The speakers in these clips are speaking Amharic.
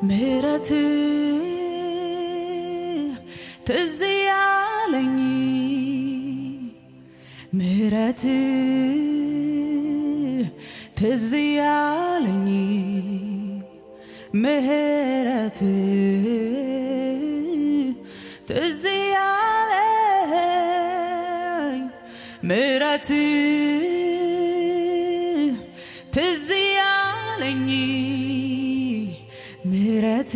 ምህረት ትዝ ያለኝ ምህረት ትዝ ያለኝ ምህረት ትዝ ያለኝ ምህረት ትዝ ያለኝ ምህረት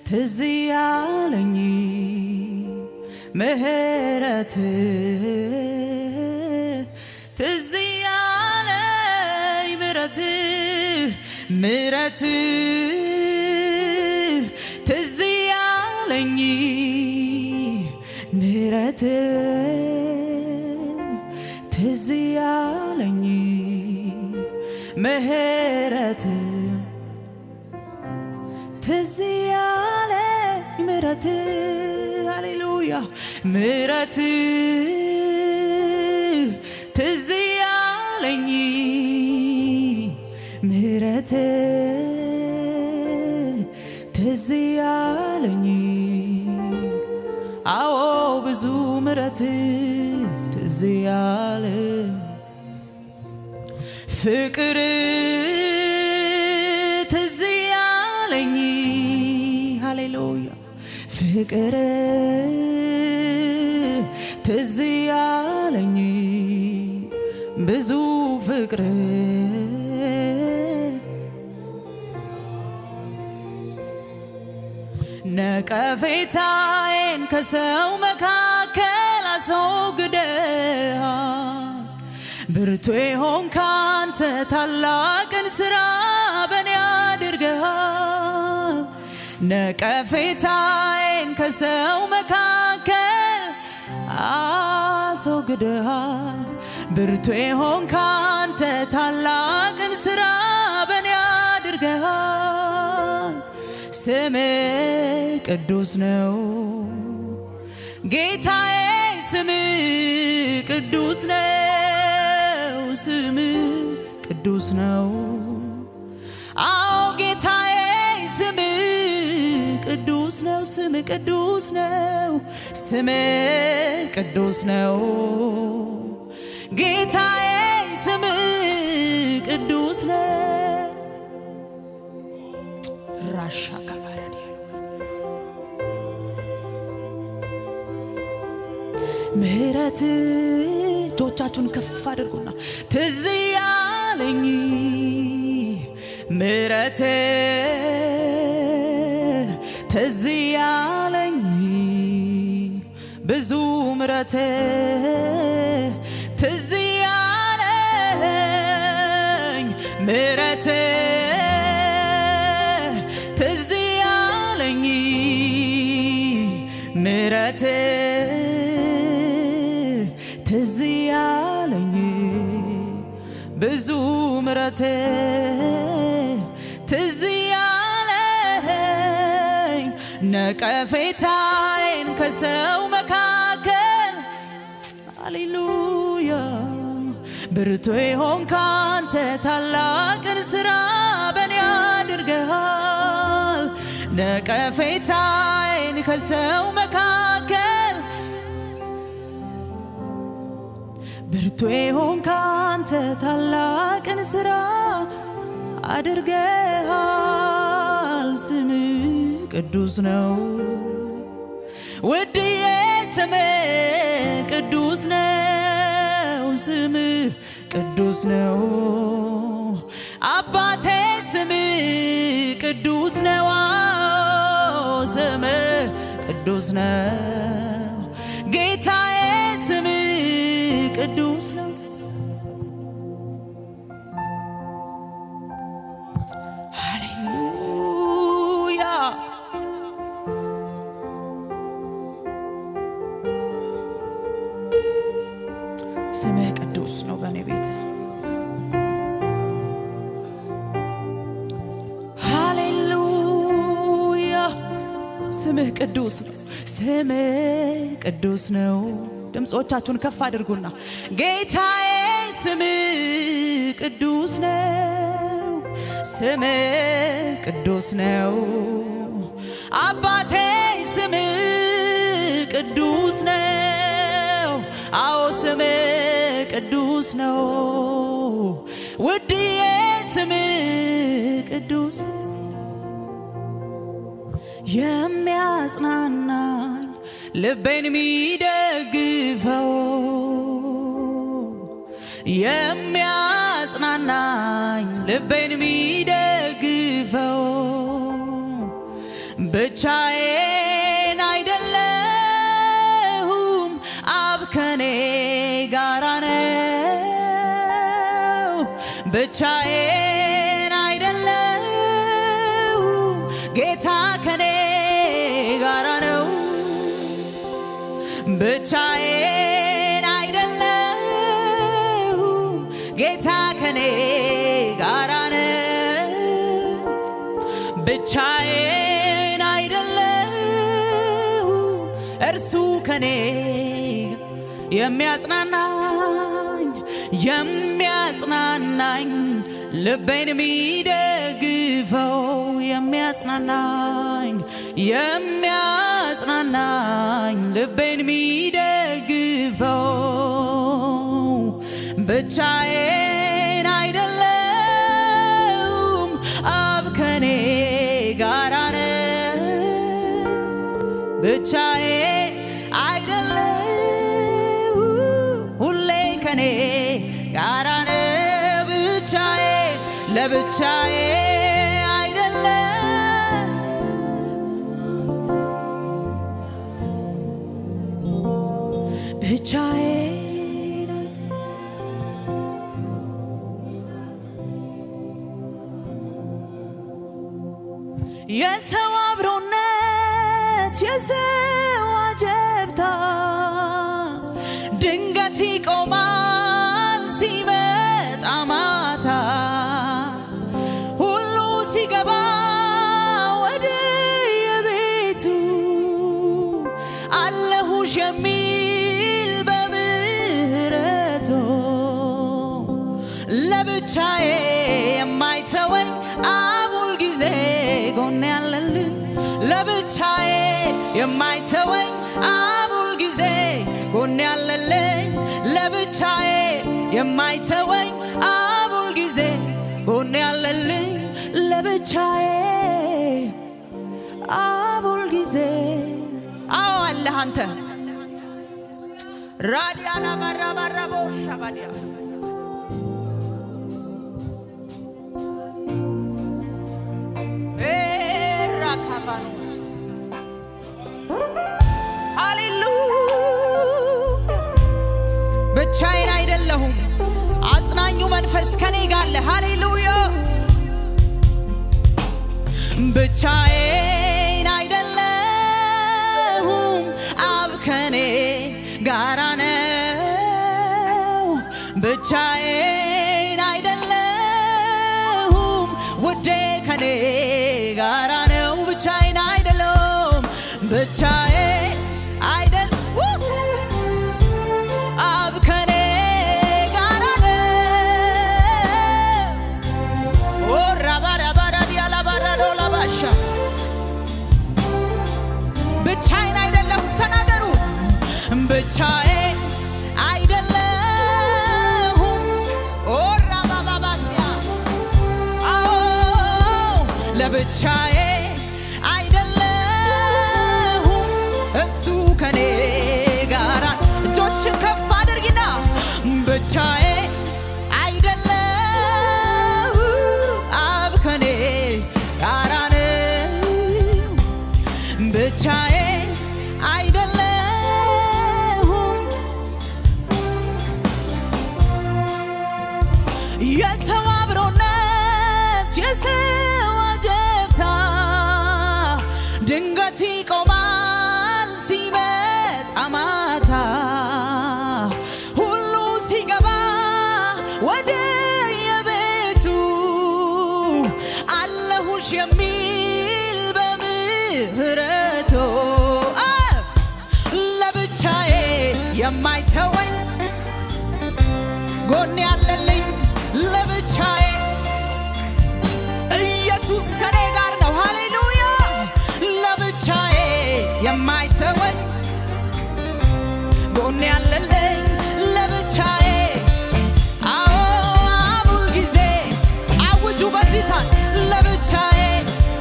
ትዝ ያለኝ ምህረት ትዝ ያለኝ ምህረት ምህረት ትዝ ያለኝ ምህረት ትዝ ያለኝ ምህረት ትዝ ያለኝ ምህረት ሃሌሉያ ምህረት ትዝ ያለኝ ምህረት ትዝ ያለኝ አዎ ብዙ ምህረት ትዝ ያለኝ ፍቅር ትዝ ያለኝ ሃሌሉያ ፍቅር ትዝ ያለኝ ብዙ ፍቅር ነቀፌታዬን ከሰው መካከል አስወግደሃል ብርቱ የሆንክ አንተ ታላቅን ሥራ በኔ አድርገሃል ነቀፌታዬን ከሰው መካከል አስወግደሃል ብርቱ የሆንክ አንተ ታላቅን ሥራ በኔ አድርገሃል ስምህ ቅዱስ ነው ጌታዬ ስምህ ቅዱስ ነው ስምህ ቅዱስ ነው አዎ ጌታዬ ስምህ ቅዱስ ነው ስምህ ቅዱስ ነው ስምህ ቅዱስ ነው ጌታዬ ስምህ ቅዱስ ነው ራሻ ካባራዲ ምህረት እጆቻችሁን ከፍ አድርጉና ትዝ ያለኝ ምህረት ትዝ ያለኝ ብዙ ምህረት ትዝ ያለኝ ምህረት ትዝ ያለኝ ምህረት ትዝ ያለኝ ብዙ ምህረት ትዝ ያለኝ ነቀፌታዬን ከሰው መካከል ሃሌሉያ ብርቱ የሆንክ አንተ ታላቅን ሥራ በኔ አድርገሃል ነቀፌታዬን ከሰው መካከል ብርቱ የሆንክ አንተ ታላቅን ሥራ አድርገሃል ስምህ ቅዱስ ነው ውድዬ ስምህ ቅዱስ ነው ስምህ ቅዱስ ነው አባቴ ስምህ ቅዱስ ነው ስምህ ቅዱስ ነው ጌታዬ ስምህ ቅዱስ ነው ሃሌሉያ ስምህ ቅዱስ ነው በኔ ቤት ሃሌሉያ ስምህ ቅዱስ ነው ስምህ ቅዱስ ነው ድምጾቻችሁን ከፍ አድርጉና ጌታዬ ስምህ ቅዱስ ነው ስምህ ቅዱስ ነው አባቴ ስምህ ቅዱስ ነው አዎ ስምህ ቅዱስ ነው ውድዬ ስምህ ቅዱስ የሚያጽናናኝ ልቤን የሚደግፈው የሚያጽናናኝ ልቤን የሚደግፈው ብቻዬን አይደለሁም አብ ከኔ ጋራ ነው ብቻዬን አይደለሁም ጌታ ከኔ ጋራ ነው ብቻዬን አይደለሁም ጌታ ከኔ ጋራ ነው ብቻዬን አይደለሁም እርሱ ከኔ የሚያጽናናኝ ልቤን የሚደግፈው የሚያጽናናኝ ልቤን የሚደግፈው ብቻዬን አይደለሁም አብ ከኔ ጋራ ነው ብቻዬን አይደለሁም ሁሌ ከኔ ጋራ ነው ለብቻዬ አይደለም ብቻዬ የሰው አብሮነት የሰው አጀብታ ድንገት ይቆማል ሲመጣ ማታ ሁሉ ሲገባ ወደ የቤቱ አለሁሽ የሚል በምህረቱ ለብቻዬ የማይተወኝ አቡል ጊዜ ጎኔ ያለልኝ ለብቻዬ የማይተወኝ አቡል ጊዜ ጎኔ ያለልኝ ለብቻዬ የማይተወኝ አቡል ጊዜ ጎኔ ያለልኝ ለብቻዬ አቡል ጊዜ አዎ አለህ አንተ ራዲያና ባራባራቦ ሻባዲያ ካቫኖስ ሃሌሉያ ብቻዬን አይደለሁም አጽናኙ መንፈስ ከኔ ጋር አለ ሃሌሉያ ብቻዬን አይደለሁም አብ ከኔ ጋራ ነው ብቻዬን አይደለሁም ውዴ ከኔ ጋራ ነው ብቻዬን አይደለሁም ብቻዬን አይደል አብ ከኔ ጋራ ነው ወራባራባራ ዲያላባራዶ ላባሻ ብቻዬን አይደለሁም ተናገሩ ብቻዬን አይደለሁም ወራባባባሲያ አዎ ለብቻዬ እሱ ከኔ ጋራ እጆችን ከፍ አድርጊና ብቻዬ አይደለም አብ ከኔ ጋራ ነው ብቻዬ አይደለሁም የሰው አብሮነት የሰው አጀብታ ድንገት ይቆማል ሲመጣ ማታ ሁሉ ሲገባ ወደ የቤቱ አለሁሽ የሚል በምህረቱ ለብቻዬ የማይተወኝ ጎኔ ያለልኝ ለብቻዬ ኢየሱስ ከኔ ጋር ነው። ሃሌሉያ ለብቻዬ የማይተወኝ ጎኔ ያለልኝ ለብቻዬ አዎ አቡል ጊዜ አውጁ በዚህ ሰዓት ለብቻዬ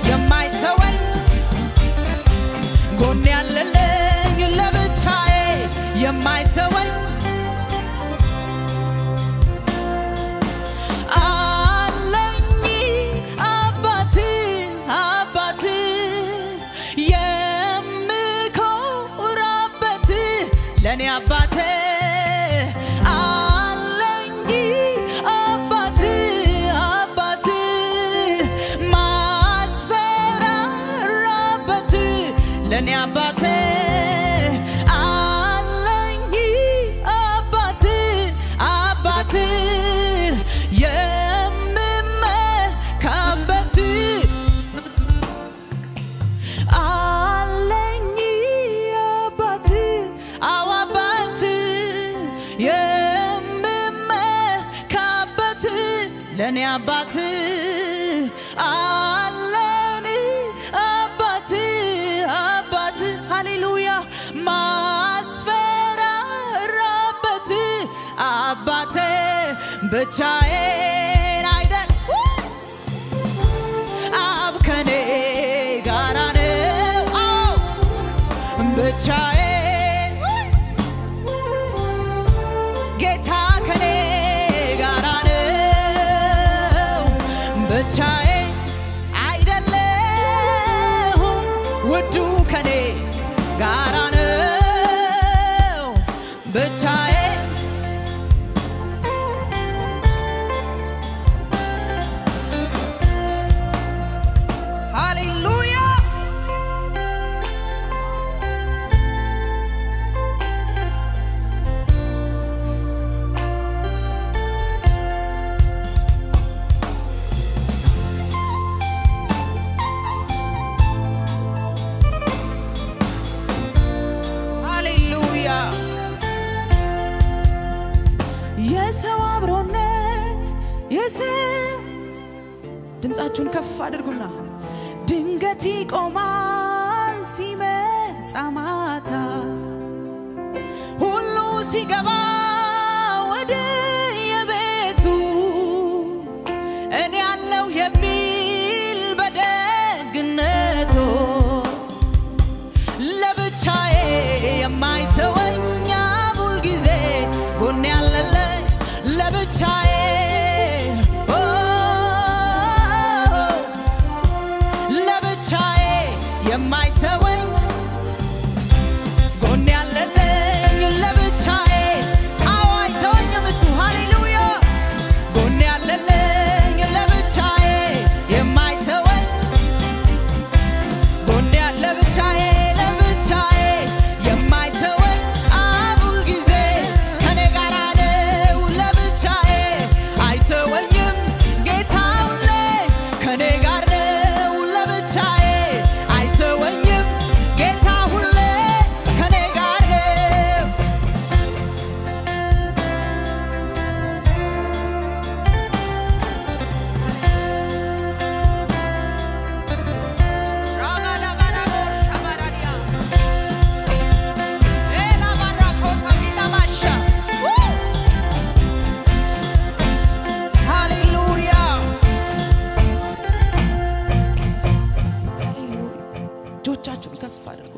የማይተወኝ ጎኔ ያለልኝ ለብቻዬ የማይተወኝ ለኔ አባቴ አለኝ አባቴ አባቴ ማስፈራራበት ለኔ አባቴ አለኝ አባቴ አባቴ የምመካበት ለኔ አባት አለን አባት አባት ሃሌሉያ ማስፈራራበት አባቴ ብቻዬን አይደል አብ ከኔ ጋራ ነው ብቻዬን ጌታ ከኔ ብቻዬ አይደለሁም ውዱ ከኔ ጋራ ነው ብቻዬ ሃሌሉያ የሰው አብሮነት የሰው ድምፃችሁን ከፍ አድርጉና ድንገት ይቆማል ሲመጣ ማታ ሁሉ ሲገባ ወደ የቤቱ እኔ ያለው የሚል በደግነቱ ለብቻዬ የማይተወኝ አቡል ጊዜ ጎኔ ያለለ ለብቻዬ ለብቻዬ የማይተወኝ ጎኔ ያለልኝ ለብቻዬ አዎ አይተወኝም እሱ ሃሌሉያ ጎኔ ያለልኝ ለብቻዬ የማይተወኝ ጎኔ ለብቻዬ ለብቻዬ የማይተወኝ አቡል ጊዜ ከኔ ጋር ነው ለብቻዬ አይተወኝም ጌታ ሁሌ ከኔ ጋር ነው ለብቻዬ አይተወኝም ጌታ ሁሌ ከኔ ጋር ነው ሃሌሉያ እጆቻችሁን ከፍ አድርጉ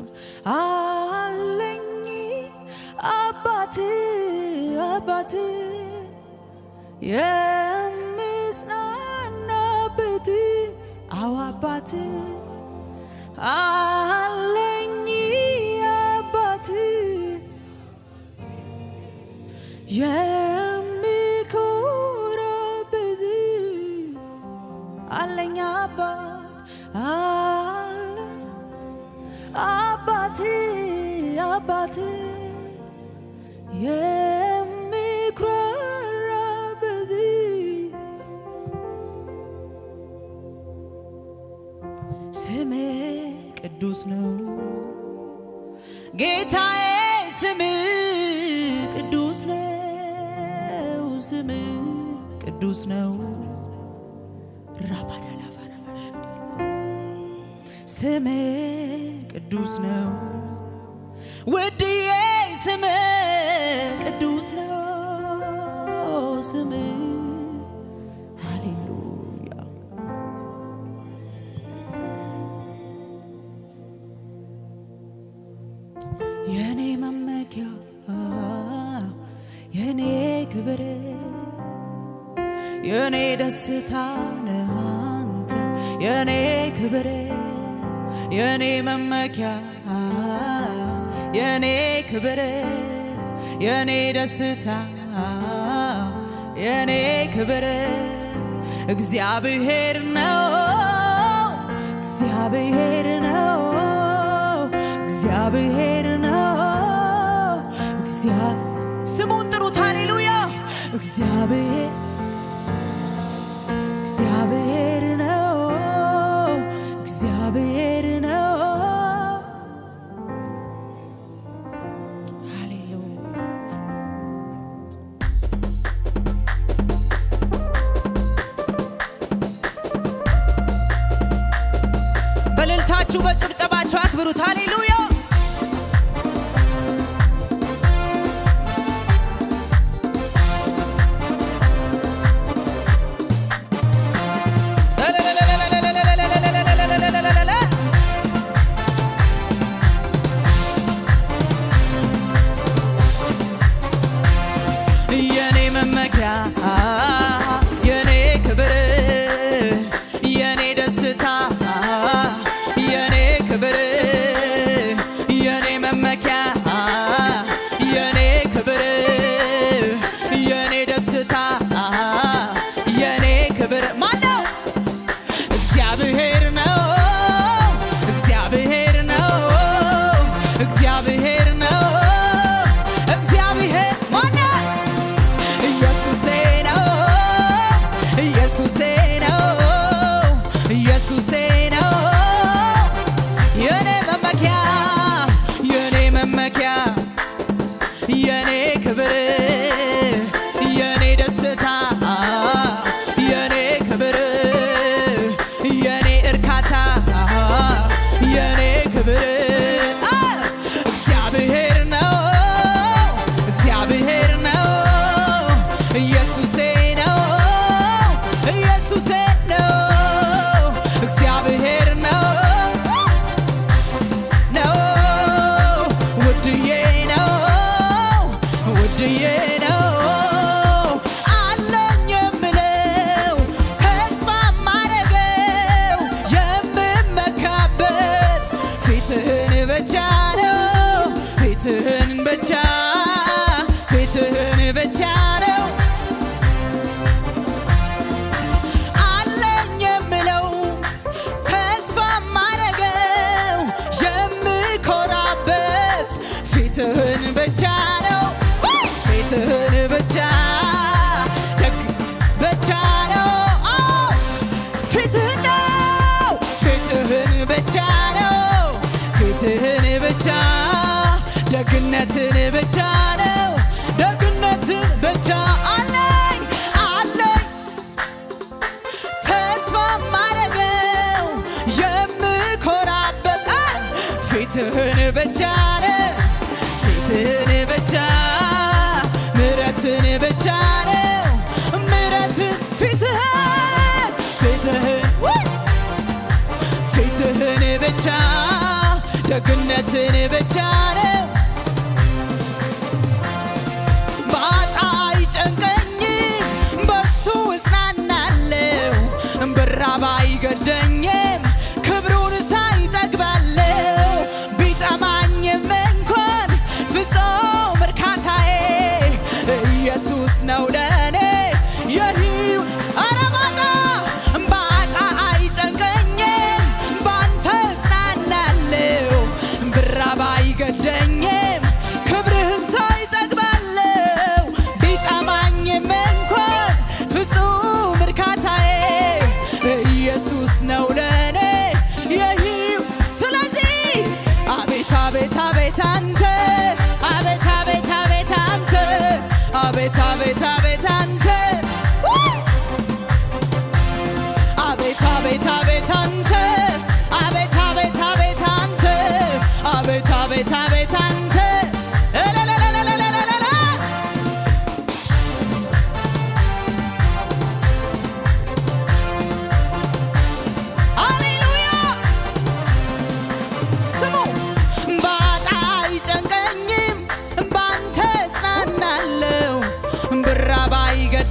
አለኝ አባት አባት የምጽናናበት አዎ አባት አለኝ አባት የሚኮራበት አለኝ አባት አለ አባት አባት የሚኮራበት ስሜ ቅዱስ ነው ጌታዬ ስም ቅዱስ ነው ስም ቅዱስ ነው ራባዳላፋናማሽ ስም ቅዱስ ነው ውድዬ ስም ቅዱስ ነው ስም ሃሌሉያ የኔ መመኪያ የኔ ክብር የኔ ደስታ ነህ አንተ የኔ ክብር የኔ መመኪያ የኔ ክብር የኔ ደስታ የኔ ክብር እግዚአብሔር ነው እግዚአብሔር ነው እግዚአብሔር ነው ስሙን ጥሩት ሃሌሉያ እግዚአብሔር እግዚአብሔር ነው እግዚአብሔር ነው በእልልታችሁ በጭብጨባችሁ አክብሩት ሃሌሉያ የኔ መመኪያ የኔ ክብር የኔ ደስታ የኔ ክብር የኔ መመኪያ የኔ ክብር የኔ ደስታ የኔ ክብር ማነው እግዚአብሔር ነው እግዚአብሔር ነው እግዚአብሔር ነው እግዚአብሔር ማነው ኢየሱሴ ነው ኢየሱሴ ነው ኢየሱሴ ነው የኔ መመኪያ የኔ መመኪያ የኔ ክብር የኔ ደስታ የኔ ክብር የኔ እርካታ የኔ ክብር እግዚአብሔር ነው እግዚአብሔር ነው ኢየሱሴ ነው ኢየሱሴ ነው እግዚአብሔር ነው ነው ውድዬ ነው ውድዬ ነው አለኝ የምለው ተስፋ ማረገው የምመካበት ፊትህን ብቻ ነው ፊትህን ብቻ ፊትህን ብቻ ነው አለኝ የምለው ተስፋ ማረገው የምኮራበት ፊትህን ብቻ ነው ፊትህን ብቻ ብቻ ነው ፊትህን ነው ፊትህን ብቻ ነው ፊትህን ብቻ ደግነትን ብቻ ነው ደግነትን ብቻ አለኝ አለኝ ተስፋ ማረገው የምኮራበት ፊትህን ብቻ ነው ፊትህን ብቻ ምሕረትን ብቻ ነው ምሕረትን ፊትህን ፊትህን ፊትህን ብቻ ደግነትን ብቻ ነው ባጣ አይጨንቀኝም በሱ እጽናናለሁ ብራብ አይገደኝም ክብሩን ሳይ ጠግባለሁ ቢጠማኝም እንኳን ፍጹም እርካታዬ ኢየሱስ ነው ለኔ የህይወት አረባጣ ባጣ አይጨንቀኝም ባንተ እጽናናለሁ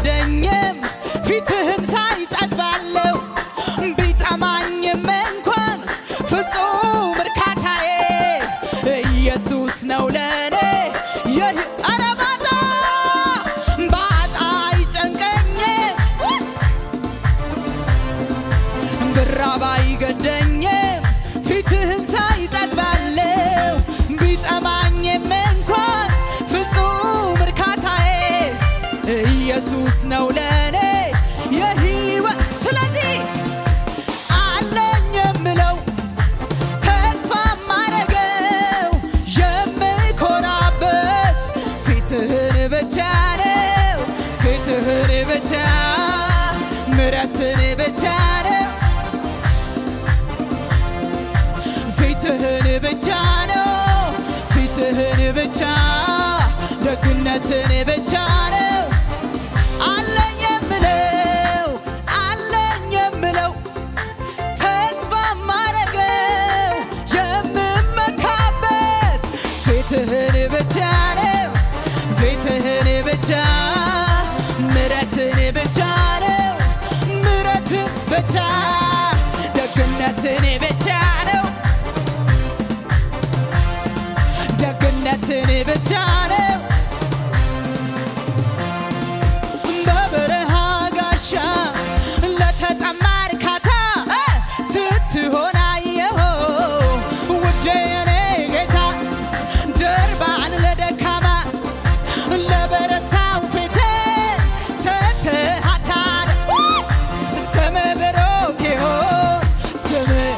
ባይገደኝም ፊትህን ሳይ ጠግባለሁ ቢጠማኝም እንኳን ፍጹም እርካታዬ ኢየሱስ ነው ለኔ ኧረ ባጣ አይጨንቀኝም ብራብ አይገደኝም ፊትህን ሳይ ጠግባለሁ ቢጠማኝም እንኳን ፍጹም እርካታዬ ኢየሱስ ነው ለኔ የሕይወት ስለዚህ አለኝ የምለው ተስፋ ማረገው የምኮራበት ፊትህን ብቻ ነው ፊትህን ብቻ ምሕረትን ብቻ ነው ፊትህን ብቻ ነው ፊትህን ብቻ ደግነትን ብቻ ነው አለኝ የምለው ተስፋ ማረገው የምመካበት ፊትህን ብቻ ነው ፊትህን ብቻ ምሕረትን ብቻ ነው ምሕረትን ብቻ ደግነትን ብቻ ነው ደግነትን ብቻ ነው በበረሃ ጋሻ ለተጠማ እርካታ ስትሆን አየኸው ውዴ የኔ ጌታ ጀርባን ለደካማ ለበረታው ፊትህን ሰጥተሃታል ስምህ ብሩክ ይሁን ስምህ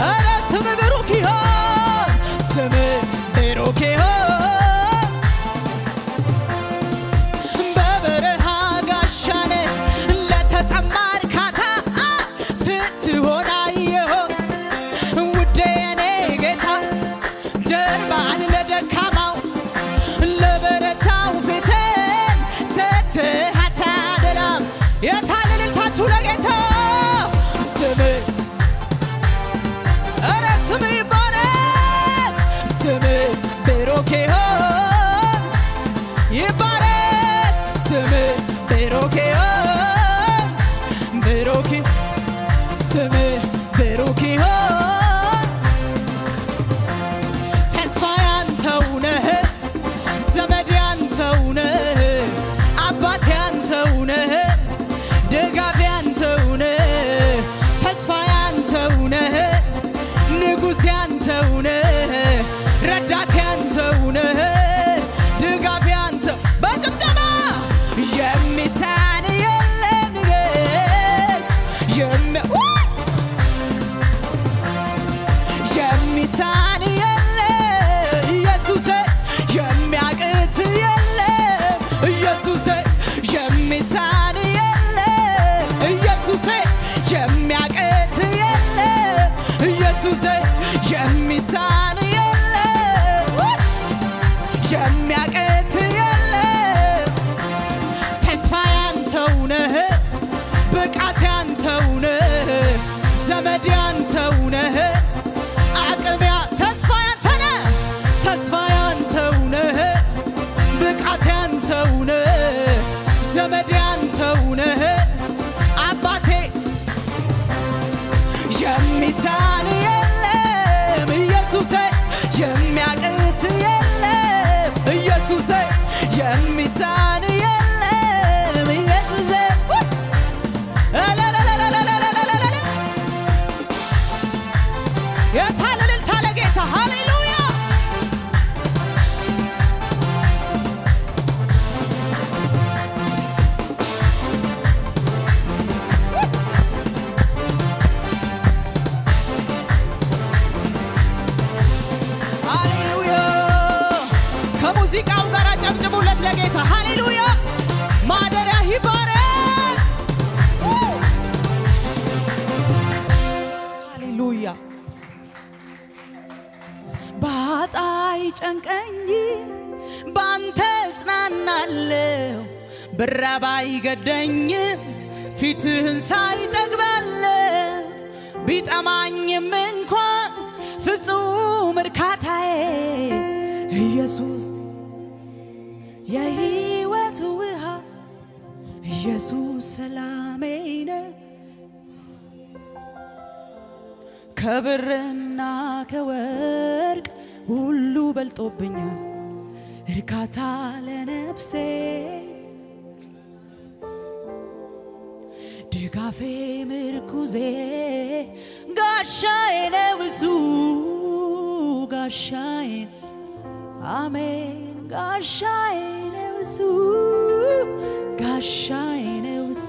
ኧረ ስምህ ብሩክ ይሁን ስምህ ብሩክ ይሁን በበረሃ ጋሻን ለተጠማ እርካታ ስትሆን አየኸው ውዴ የኔ ጌታ ጀርባን ለደካማው ለበረታው ፊትህን ሰጥተሃታል የታለ እልልታችሁ ለጌታ ስምህ ኧረ ስምህ ይባረክ ስምህ ብሩክ ይሁን ይባረክ ስምህ ብሩክ ይሁን ብሩክ ስምህ ብሩክ ይሁን ተስፋ ያንተው ነህ ዘመድ ያንተው ነህ አባት ያንተው ነህ ደጋፊ ያንተው ነህ ተስፋ ያንተው ነህ ንጉሥ ያንተው ነህ ረዳት ያንተው ነህ ድጋፍ ያንተው በጭብጨባ የሚሳን የለም ንገስ የሚሳን የለም ኢየሱስ የሚያቅት የለም ኢየሱስ የሚሳን የለም ኢየሱስ የሚያቅት የለም ኢየሱስ የሚሳን የለም የሚያቅት የለም ተስፋ ያንተው ነህ ብቃት ያንተው ነህ ዘመድ ያንተው ነህ አቅሚያ ተስፋ ያንተ ነህ ተስፋ ያንተው ነህ ብቃት ያንተው ነህ ዘመድ ያንተው ነህ አባቴ የሚሳን የለም ኢየሱስ የሚያቅት የለም ኢየሱስ የሚሳን የለም ኢየሱስ የታለ እልልታ ለጌታ ሃሌሉያ ሃሌሉያ ከሙዚቃው ጋር ጨብጭቡለት ለጌታ ሃሌሉያ ማደሪያ ይባረክ ሃሌሉያ ባጣ አይጨንቀኝ ባንተ እጽናናለሁ ብራብ አይገደኝም ፊትህን ሳይ ጠግባለሁ ቢጠማኝም እንኳን ፍጹም እርካታዬ ኢየሱስ የሕይወት ውሃ ኢየሱስ ሰላሜ ነው ከብርና ከወርቅ ሁሉ በልጦብኛል እርካታ ለነፍሴ ድጋፌ ምርኩዜ ጋሻዬ ነው እሱ ጋሻዬ አሜን ጋሻዬ ነው እሱ ጋሻዬ ነው እሱ